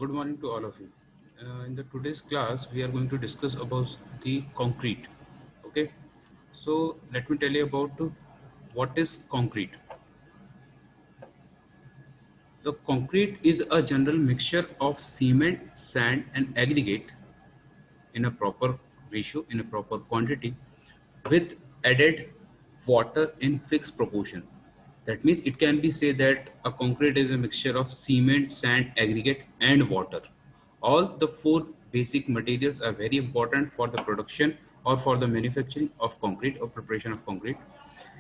Good morning to all of you. In the today's class, we are going to discuss about the concrete. Okay, so let me tell you about what is concrete. The concrete is a general mixture of cement, sand, and aggregate in a proper ratio, in a proper quantity, with added water in fixed proportion. That means it can be said that a concrete is a mixture of cement, sand, aggregate, and water. All the four basic materials are very important for the production or for the manufacturing of concrete or preparation of concrete,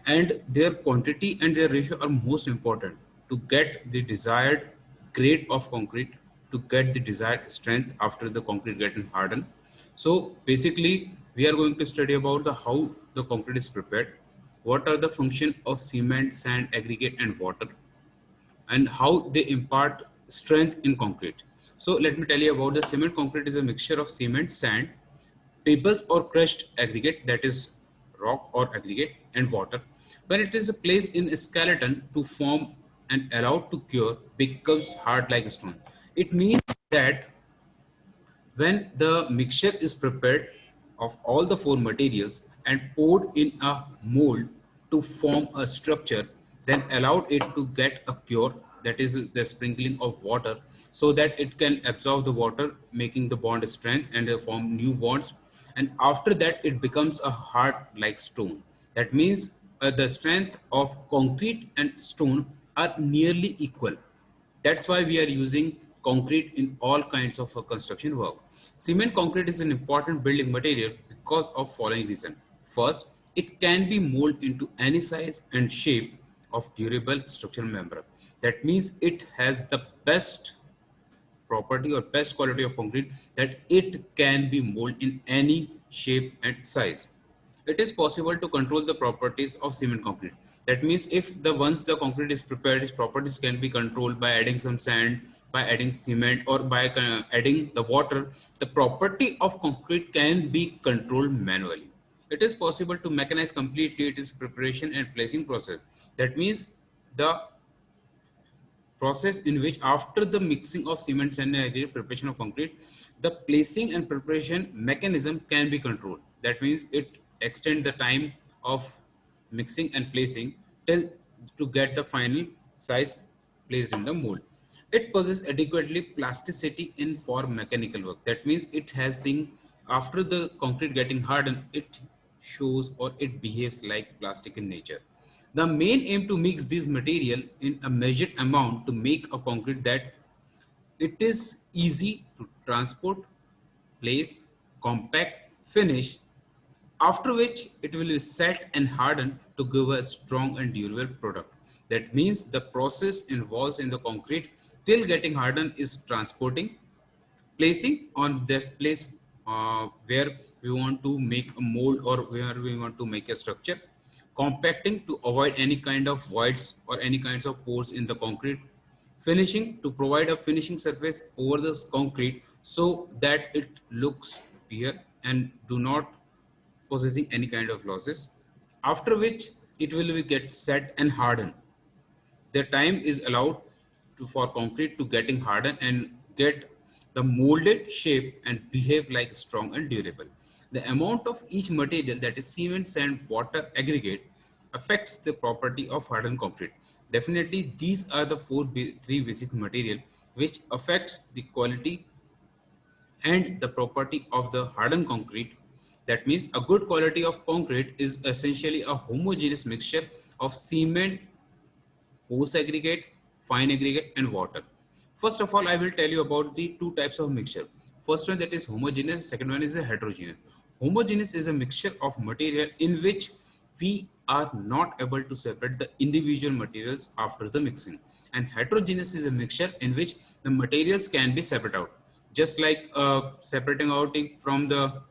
and their quantity and their ratio are most important to get the desired grade of concrete, to get the desired strength after the concrete getting hardened. So basically we are going to study about the how the concrete is prepared, what are the function of cement, sand, aggregate, and water, and how they impart strength in concrete. So let me tell you about the cement. Concrete is a mixture of cement, sand, pebbles or crushed aggregate, that is rock or aggregate, and water. When it is placed in a skeleton to form and allowed to cure, becomes hard like stone. It means that when the mixture is prepared of all the four materials and poured in a mold to form a structure, then allowed it to get a cure, that is the sprinkling of water, so that it can absorb the water, making the bond strength and form new bonds. And after that, it becomes a hard like stone. That means the strength of concrete and stone are nearly equal. That's why we are using concrete in all kinds of construction work. Cement concrete is an important building material because of following reason. First, it can be molded into any size and shape of durable structural member. That means it has the best property or best quality of concrete, that it can be molded in any shape and size. It is possible to control the properties of cement concrete. That means if the once the concrete is prepared, its properties can be controlled by adding some sand, by adding cement, or by adding the water. The property of concrete can be controlled manually. It is possible to mechanize completely its preparation and placing process. That means the process in which after the mixing of cement and aggregate preparation of concrete, the placing and preparation mechanism can be controlled. That means it extends the time of mixing and placing till to get the final size placed in the mold. It possesses adequately plasticity in for mechanical work. That means it has seen after the concrete getting hardened, it shows or it behaves like plastic in nature. The main aim to mix this material in a measured amount to make a concrete that it is easy to transport, place, compact, finish, after which it will be set and hardened to give a strong and durable product. That means the process involves in the concrete till getting hardened is transporting, placing on this place where we want to make a mold or where we want to make a structure, compacting to avoid any kind of voids or any kinds of pores in the concrete, finishing to provide a finishing surface over the concrete so that it looks pure and do not possessing any kind of losses, after which it will be get set and hardened. The time is allowed for concrete to getting hardened and get the molded shape and behave like strong and durable. The amount of each material, that is cement, sand, water, aggregate, affects the property of hardened concrete. Definitely these are the three basic material which affects the quality and the property of the hardened concrete. That means a good quality of concrete is essentially a homogeneous mixture of cement, coarse aggregate, fine aggregate, and water. First of all, I will tell you about the two types of mixture. First one, that is homogeneous, second one is a heterogeneous. Homogeneous is a mixture of material in which we are not able to separate the individual materials after the mixing. And heterogeneous is a mixture in which the materials can be separated out. Just like separating out from the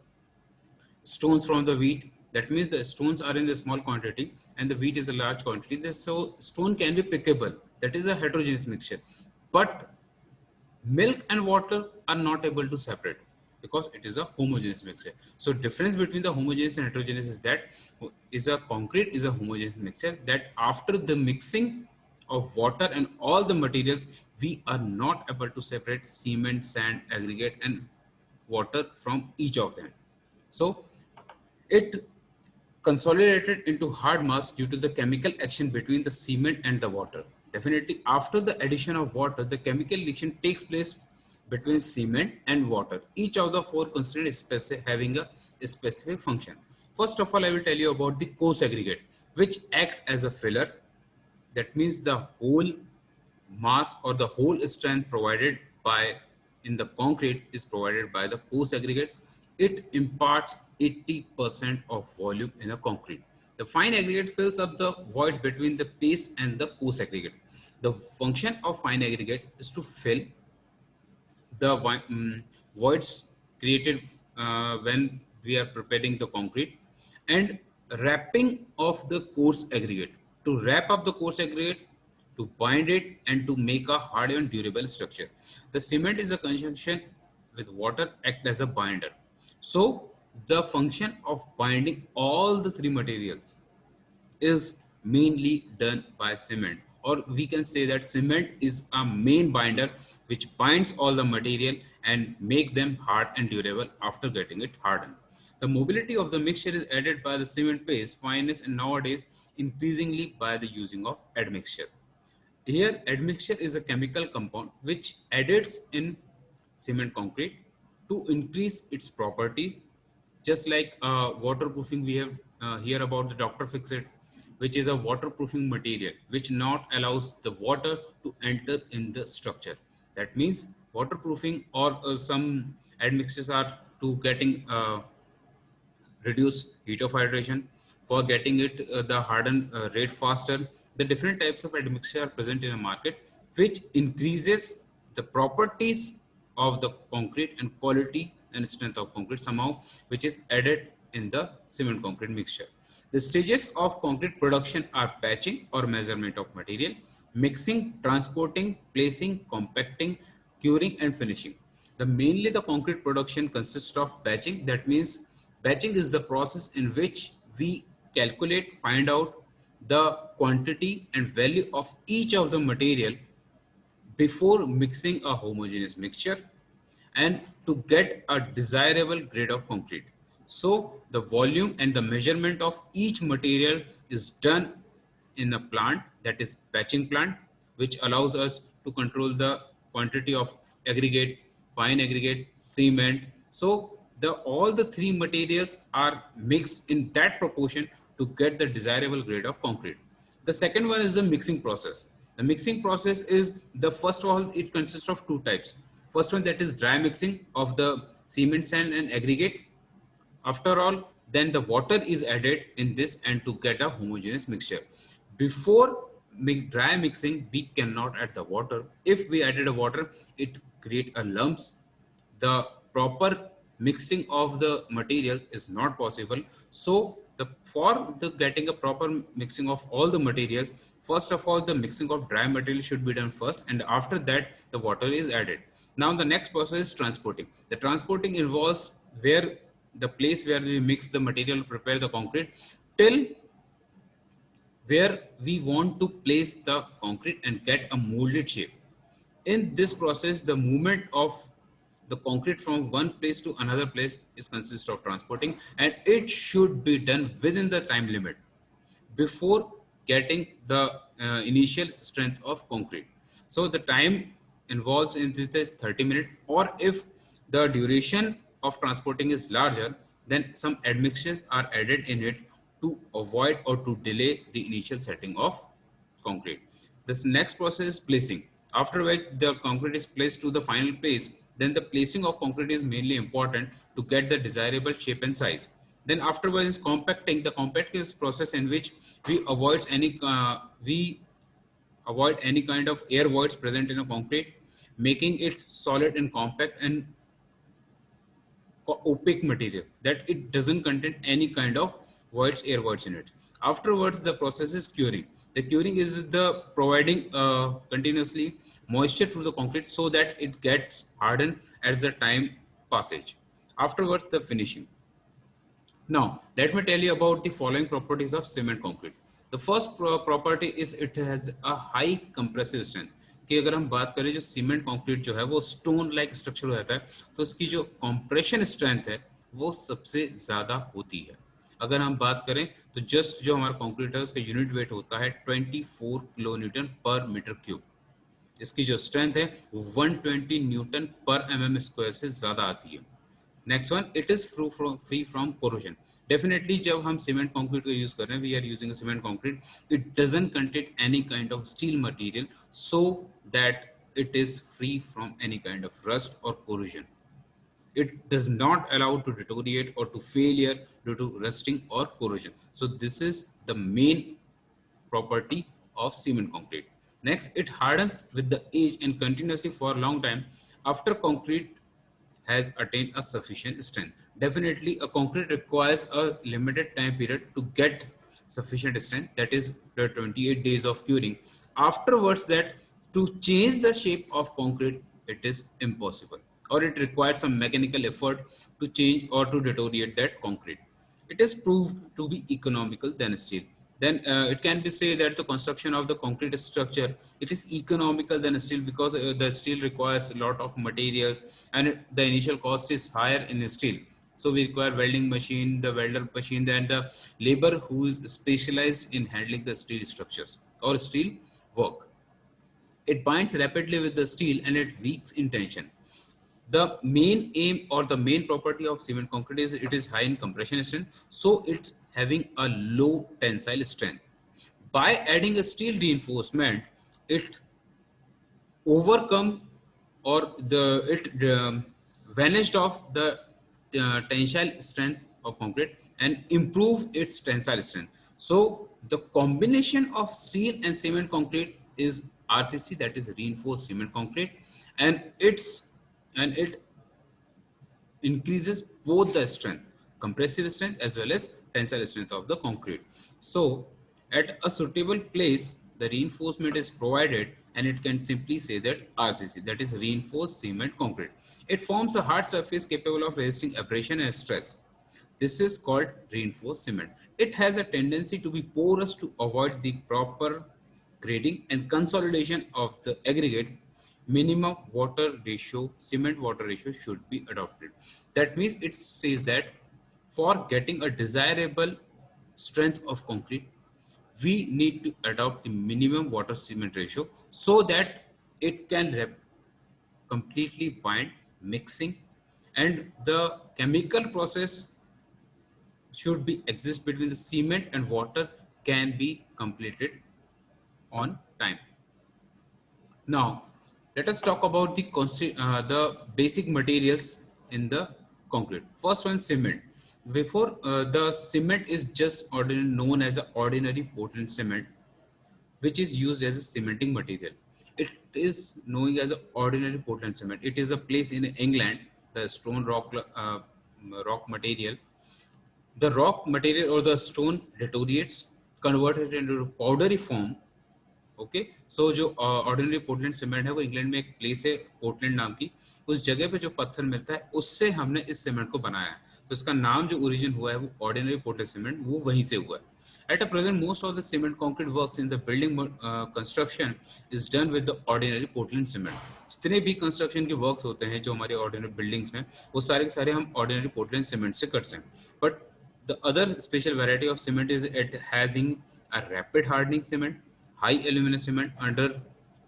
stones from the wheat. That means the stones are in the small quantity and the wheat is a large quantity. So stone can be pickable. That is a heterogeneous mixture. But milk and water are not able to separate because it is a homogeneous mixture. So difference between the homogeneous and heterogeneous is that is a concrete is a homogeneous mixture that after the mixing of water and all the materials we are not able to separate cement, sand, aggregate, and water from each of them. So it consolidated into hard mass due to the chemical action between the cement and the water. Definitely, after the addition of water, the chemical reaction takes place between cement and water. Each of the four constituents having a specific function. First of all, I will tell you about the coarse aggregate, which act as a filler. That means the whole mass or the whole strength provided by in the concrete is provided by the coarse aggregate. It imparts 80% of volume in a concrete. The fine aggregate fills up the void between the paste and the coarse aggregate. The function of fine aggregate is to fill the voids created when we are preparing the concrete, and wrapping of the coarse aggregate, to wrap up the coarse aggregate, to bind it, and to make a hard and durable structure. The cement is a conjunction with water act as a binder. So the function of binding all the three materials is mainly done by cement, or we can say that cement is a main binder which binds all the material and make them hard and durable after getting it hardened. The mobility of the mixture is added by the cement paste fineness, and nowadays increasingly by the using of admixture. Here, admixture is a chemical compound which adds in cement concrete to increase its property, just like waterproofing. We have hear about the Dr. Fixit, which is a waterproofing material which not allows the water to enter in the structure. That means waterproofing or some admixtures are to getting reduce heat of hydration, for getting it the harden rate faster. The different types of admixture are present in a market which increases the properties of the concrete and quality and strength of concrete somehow, which is added in the cement concrete mixture. The stages of concrete production are patching or measurement of material, mixing, transporting, placing, compacting, curing, and finishing. Mainly the concrete production consists of batching. That means batching is the process in which we calculate, find out the quantity and value of each of the material before mixing a homogeneous mixture and to get a desirable grade of concrete. So the volume and the measurement of each material is done in a plant, that is batching plant, which allows us to control the quantity of aggregate, fine aggregate, cement. So the all the three materials are mixed in that proportion to get the desirable grade of concrete. The second one is the mixing process. The mixing process is the first of all, it consists of two types. First one, that is dry mixing of the cement, sand, and aggregate. After all, then the water is added in this and to get a homogeneous mixture. Before dry mixing, we cannot add the water. If we added a water, it create a lumps. The proper mixing of the materials is not possible. So the for the getting a proper mixing of all the materials, first of all the mixing of dry material should be done first, and after that the water is added. Now the next process is transporting. The transporting involves where the place where we mix the material, prepare the concrete, till where we want to place the concrete and get a molded shape. In this process, the movement of the concrete from one place to another place is consist of transporting, and it should be done within the time limit before getting the initial strength of concrete. So the time involves in this is 30 minutes, or if the duration of transporting is larger, then some admixtures are added in it to avoid or to delay the initial setting of concrete. This next process is placing. After which the concrete is placed to the final place, then the placing of concrete is mainly important to get the desirable shape and size. Then afterwards is compacting. The compacting is process in which we avoid any kind of air voids present in a concrete, making it solid and compact and opaque material, that it doesn't contain any kind of voids, air voids in it. Afterwards, the process is curing. The curing is the providing continuously moisture to the concrete so that it gets hardened as the time passage. Afterwards, the finishing. Now, let me tell you about the following properties of cement concrete. The first property is it has a high compressive strength. कि अगर हम बात करें जो cement concrete जो है वो stone like structure हो जाता है, तो उसकी जो कंप्रेशन स्ट्रेंथ है वो सबसे ज़्यादा होती है। अगर हम बात करें तो जस्ट जो हमारा कंक्रीट है उसका यूनिट वेट होता है 24 किलो न्यूटन पर मीटर क्यूब। इसकी जो स्ट्रेंथ है वो 120 न्यूटन पर mm² से ज़्यादा आती है। Next one, it is free from corrosion. Definitely जब हम सीमेंट कंक्रीट को यूज कर रहे हैं, we are using cement concrete, it doesn't contain any kind of steel material, so that it is free from any kind of rust or corrosion. It does not allow to deteriorate or to failure due to rusting or corrosion. So this is the main property of cement concrete. Next, it hardens with the age and continuously for a long time after concrete has attained a sufficient strength. Definitely, a concrete requires a limited time period to get sufficient strength, that is the 28 days of curing. Afterwards, that to change the shape of concrete, it is impossible, or it requires some mechanical effort to change or to deteriorate that concrete. It is proved to be economical than steel. Then it can be said that the construction of the concrete structure, it is economical than steel because the steel requires a lot of materials, and the initial cost is higher in steel. So we require welding machine, the welder machine, and the labor who is specialized in handling the steel structures or steel work. It binds rapidly with the steel and it weaks in tension. The main aim or the main property of cement concrete is it is high in compression strength, so it's having a low tensile strength. By adding a steel reinforcement, it overcome or the it vanished off the tensile strength of concrete and improve its tensile strength. So the combination of steel and cement concrete is RCC, that is reinforced cement concrete, and it increases both the strength, compressive strength as well as tensile strength of the concrete. So at a suitable place, the reinforcement is provided, and it can simply say that RCC, that is reinforced cement concrete. It forms a hard surface capable of resisting abrasion and stress. This is called reinforced cement. It has a tendency to be porous to avoid the proper grading and consolidation of the aggregate. Minimum water ratio, cement water ratio should be adopted. That means it says that for getting a desirable strength of concrete, we need to adopt the minimum water cement ratio so that it can completely bind, mixing, and the chemical process should be exist between the cement and water can be completed on time. Now, let us talk about the basic materials in the concrete. First one, cement. Before the cement is just ordinary, known as an ordinary Portland cement, which is used as a cementing material. It is known as an ordinary Portland cement. It is a place in England, the stone rock material. The rock material or the stone deteriorates, converted into powdery form. Okay, so जो ordinary Portland cement है वो England में एक place है Portland नाम की, उस जगह पे जो पत्थर मिलता है उससे हमने इस सीमेंट को बनाया है, तो इसका नाम जो ओरिजिन हुआ है वो ऑर्डिनरी पोर्टलैंड सीमेंट, वो वहीं से हुआ है। At a present most of the cement concrete works in the building construction is done with the ordinary Portland cement. जितने भी कंस्ट्रक्शन के वर्क्स होते हैं जो हमारे ऑर्डिनरी बिल्डिंग्स में, वो सारे के सारे हम ऑर्डिनरी पोर्टलैंड सीमेंट से करते हैं। But the other special variety of cement is it having a rapid hardening cement, high aluminum cement under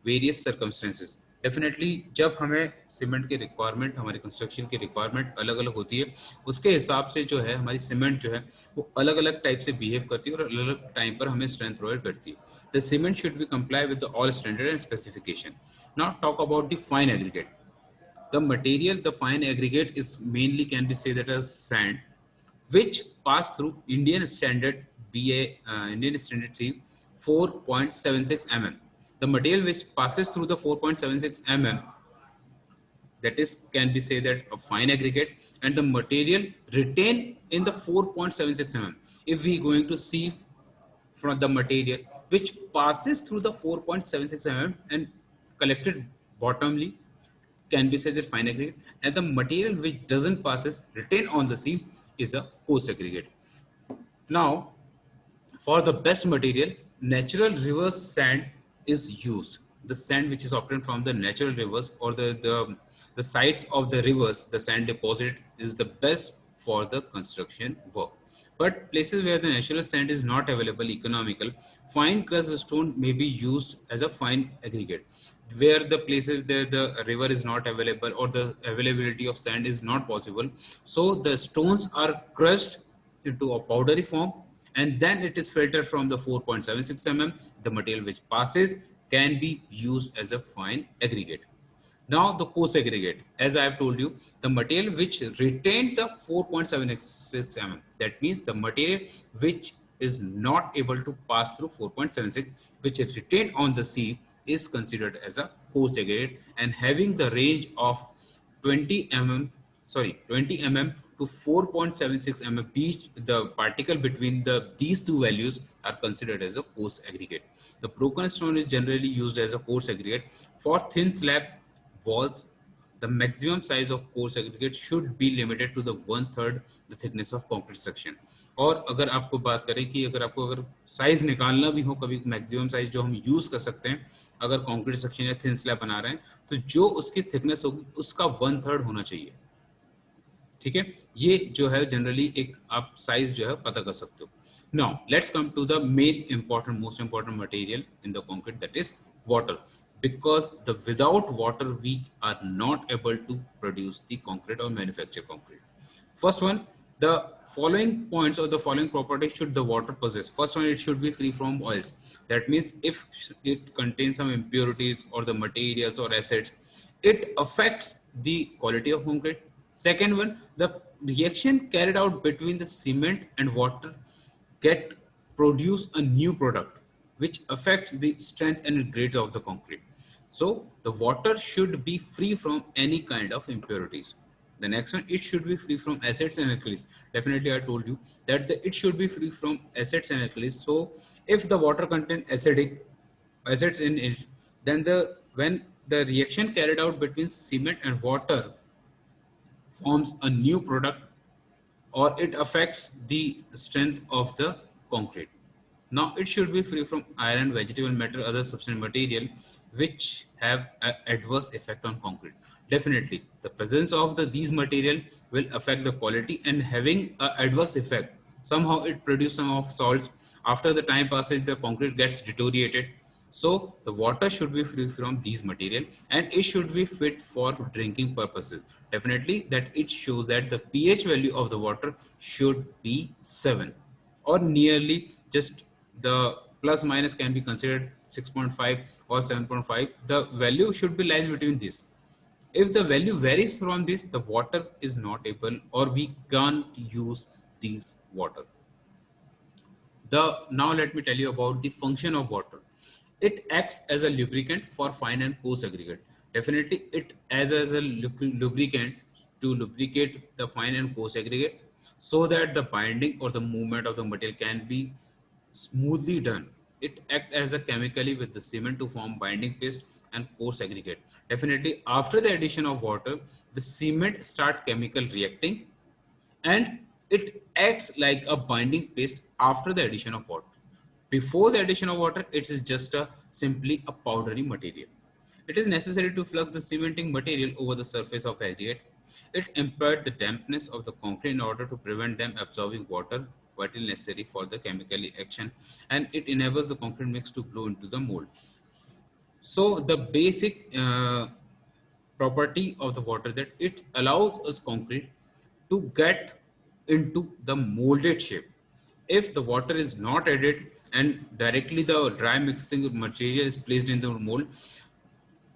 various circumstances. Definitely जब हमें सीमेंट की रिक्वायरमेंट, हमारी कंस्ट्रक्शन की रिक्वायरमेंट अलग अलग होती है, उसके हिसाब से जो है हमारी सीमेंट जो है वो अलग अलग टाइप से बिहेव करती है और अलग अलग टाइम पर हमें स्ट्रेंथ प्रोवाइड करती है। The cement should be comply with the all standard and specification. Now talk about the fine aggregate. The material, the fine aggregate is mainly can be said that as sand, which pass through Indian standard BA, Indian standard C 4.76 mm. The material which passes through the 4.76 mm, that is can be said that a fine aggregate, and the material retained in the 4.76 mm. If we going to see from the material which passes through the 4.76 mm and collected bottomly, can be said that fine aggregate, and the material which doesn't passes retain on the seam is a coarse aggregate. Now, for the best material, natural reverse sand is used. the sand which is obtained from the natural rivers or the sites of the rivers, the sand deposit is the best for the construction work. But places where the natural sand is not available economical, fine crushed stone may be used as a fine aggregate. Where the places there the river is not available or the availability of sand is not possible, so the stones are crushed into a powdery form, and then it is filtered from the 4.76 mm. The material which passes can be used as a fine aggregate. Now the coarse aggregate, as I have told you, the material which retained the 4.76 mm, that means the material which is not able to pass through 4.76, which is retained on the sea, is considered as a coarse aggregate and having the range of 20 mm, 20 mm to 4.76 mm. The particle between these two values are considered as a coarse aggregate. The broken stone is generally used as a coarse aggregate for thin slab walls. The maximum size of coarse aggregate should be limited to the 1/3 the thickness of concrete section. और अगर आपको बात करें कि अगर size निकालना भी हो, कभी मैक्सिमम साइज जो हम यूज कर सकते हैं अगर कंक्रीट सेक्शन या थिन स्लैब बना रहे हैं, तो जो उसकी थिकनेस होगी उसका 1/3 होना चाहिए। ठीक है, ये जो है जनरली एक आप साइज जो है पता कर सकते हो। Now let's come to the main important most important material in the concrete, that is water, because the without water we are not able to produce the concrete or manufacture concrete. First one, the following points or the following properties should the water possess. First one, it should be free from oils. That means if it contains some impurities or the materials or acids, it affects the quality of concrete. Second one, the reaction carried out between the cement and water get produce a new product which affects the strength and grades of the concrete. So the water should be free from any kind of impurities. The next one, it should be free from acids and alkalis. Definitely, I told you that it should be free from acids and alkalis. So if the water contain acids in it, then when the reaction carried out between cement and water forms a new product, or it affects the strength of the concrete. Now it should be free from iron, vegetable matter, other substance material which have an adverse effect on concrete. Definitely, the presence of these material will affect the quality and having an adverse effect. Somehow it produces some of salts. After the time passes, the concrete gets deteriorated. So the water should be free from these material and it should be fit for drinking purposes. Definitely that it shows that the pH value of the water should be 7 or nearly, just the plus minus can be considered 6.5 or 7.5. The value should be lies between this. If the value varies from this, the water is not able or we can't use these water. Now let me tell you about the function of water. It acts as a lubricant for fine and coarse aggregate. Definitely, it as a lubricant to lubricate the fine and coarse aggregate so that the binding or the movement of the material can be smoothly done. It acts as a chemically with the cement to form binding paste and coarse aggregate. Definitely, after the addition of water, the cement start chemical reacting and it acts like a binding paste after the addition of water. Before the addition of water, it is just simply a powdery material. It is necessary to flux the cementing material over the surface of aggregate. It imparts the dampness of the concrete in order to prevent them absorbing water, what is necessary for the chemical action, and it enables the concrete mix to flow into the mold. So the basic property of the water that it allows us concrete to get into the molded shape. If the water is not added and directly the dry mixing material is placed in the mold,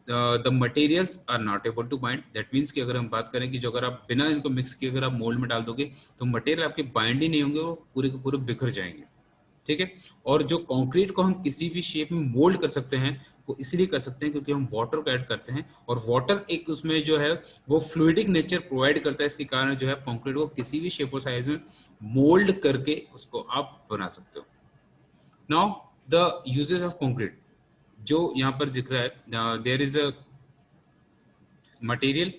the materials are not able to bind. That means कि अगर हम बात करें कि जो अगर आप बिना इनको मिक्स किए अगर आप मोल्ड में डाल दोगे तो मटेरियल आपके बाइंड ही नहीं होंगे, वो पूरे के पूरे बिखर जाएंगे। ठीक है, और जो कंक्रीट को हम किसी भी शेप में मोल्ड कर सकते हैं वो इसलिए कर सकते हैं क्योंकि हम वाटर को ऐड करते हैं और वाटर एक उसमें जो है वो फ्लूइडिक नेचर प्रोवाइड करता है। इसके कारण जो है कंक्रीट को किसी भी शेप और साइज में मोल्ड करके उसको आप बना सकते हो। Now the uses of concrete जो यहाँ पर दिख रहा है, there is a material,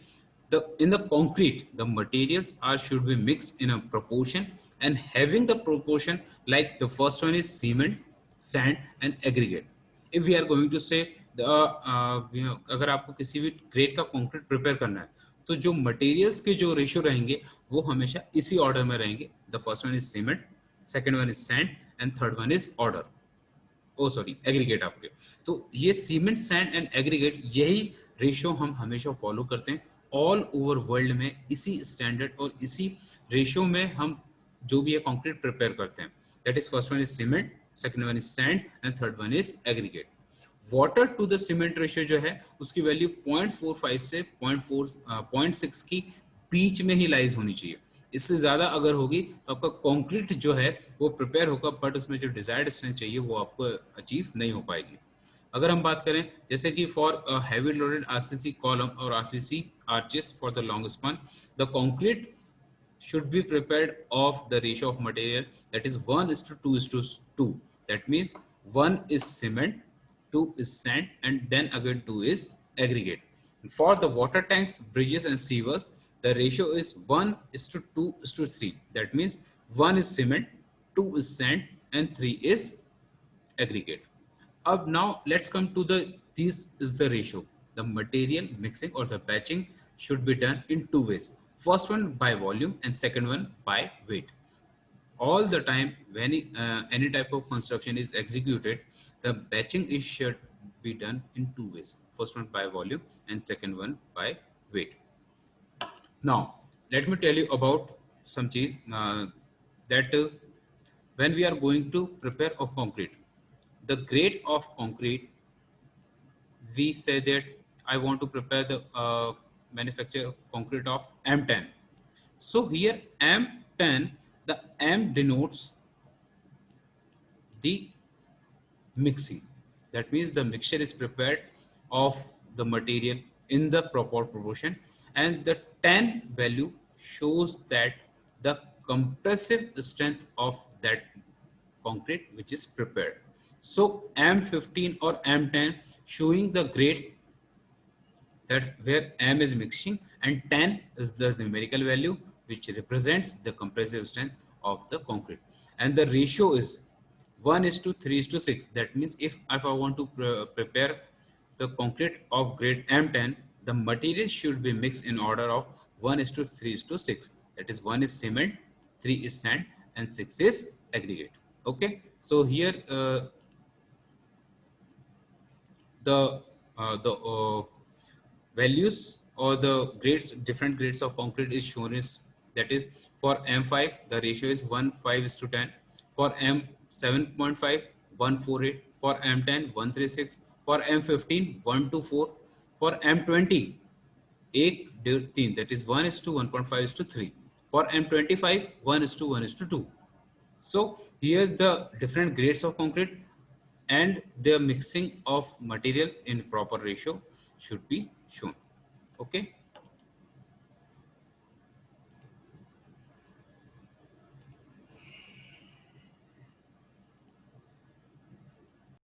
in the concrete the materials are should be mixed in a proportion and having the proportion like the first one is cement, sand and aggregate. If we are going to say अगर आपको किसी भी grade का concrete prepare करना है तो जो materials के जो रेशियो रहेंगे वो हमेशा इसी ऑर्डर में रहेंगे. The first one is cement, second one is sand and third one is order, oh sorry aggregate आपके. तो ये सीमेंट सैंड एंड एग्रीगेट यही रेशियो हम हमेशा फॉलो करते हैं ऑल ओवर वर्ल्ड में. इसी स्टैंडर्ड और इसी रेशियो में हम जो भी है कंक्रीट प्रिपेयर करते हैं. That is first one is cement, second one is sand and third one is aggregate. Water to the cement ratio जो है उसकी वैल्यू 0.45 से 0.6 की बीच में ही लाइज होनी चाहिए. इससे ज्यादा अगर होगी तो आपका कंक्रीट जो है वो प्रिपेयर होगा बट उसमें जो डिजायर्ड स्ट्रेंथ चाहिए वो आपको अचीव नहीं हो पाएगी. अगर हम बात करें जैसे कि for heavy loaded RCC column और RCC arches for the long span, the concrete should be prepared of the ratio of material that is 1 is to 2 is to 2. That means 1 is cement, 2 is sand, and then again 2 is aggregate. For the water tanks, bridges, and sewers, the ratio is 1 is to 2 is to 3. That means 1 is cement, 2 is sand, and 3 is aggregate. Up now let's come to the this is the ratio. The material mixing or the batching should be done in two ways. First one by volume and second one by weight. All the time when any type of construction is executed, the batching is should be done in two ways. First one by volume and second one by weight. Now let me tell you about some change that when we are going to prepare a concrete, the grade of concrete, we say that I want to prepare the manufacture concrete of M10. So here M10, the M denotes the mixing. That means the mixture is prepared of the material in the proper proportion, and the 10 value shows that the compressive strength of that concrete which is prepared. So M15 or M10 showing the grade that where M is mixing and 10 is the numerical value which represents the compressive strength of the concrete. And the ratio is 1 is to 3 is to 6. That means if I want to prepare the concrete of grade M10, the material should be mixed in order of 1 is to 3 is to 6. That is 1 is cement, 3 is sand, and 6 is aggregate. Okay. So here the values or the grades, different grades of concrete is shown is that is for M5 the ratio is 1 5 is to 10, for M7.5 148, for M10 136, for M15 1 to 4, for M20 8 3, that is 1 is to 1.5 is to 3, for M25 1 is to 1 is to 2. So here's the different grades of concrete and their mixing of material in proper ratio should be shown. Okay.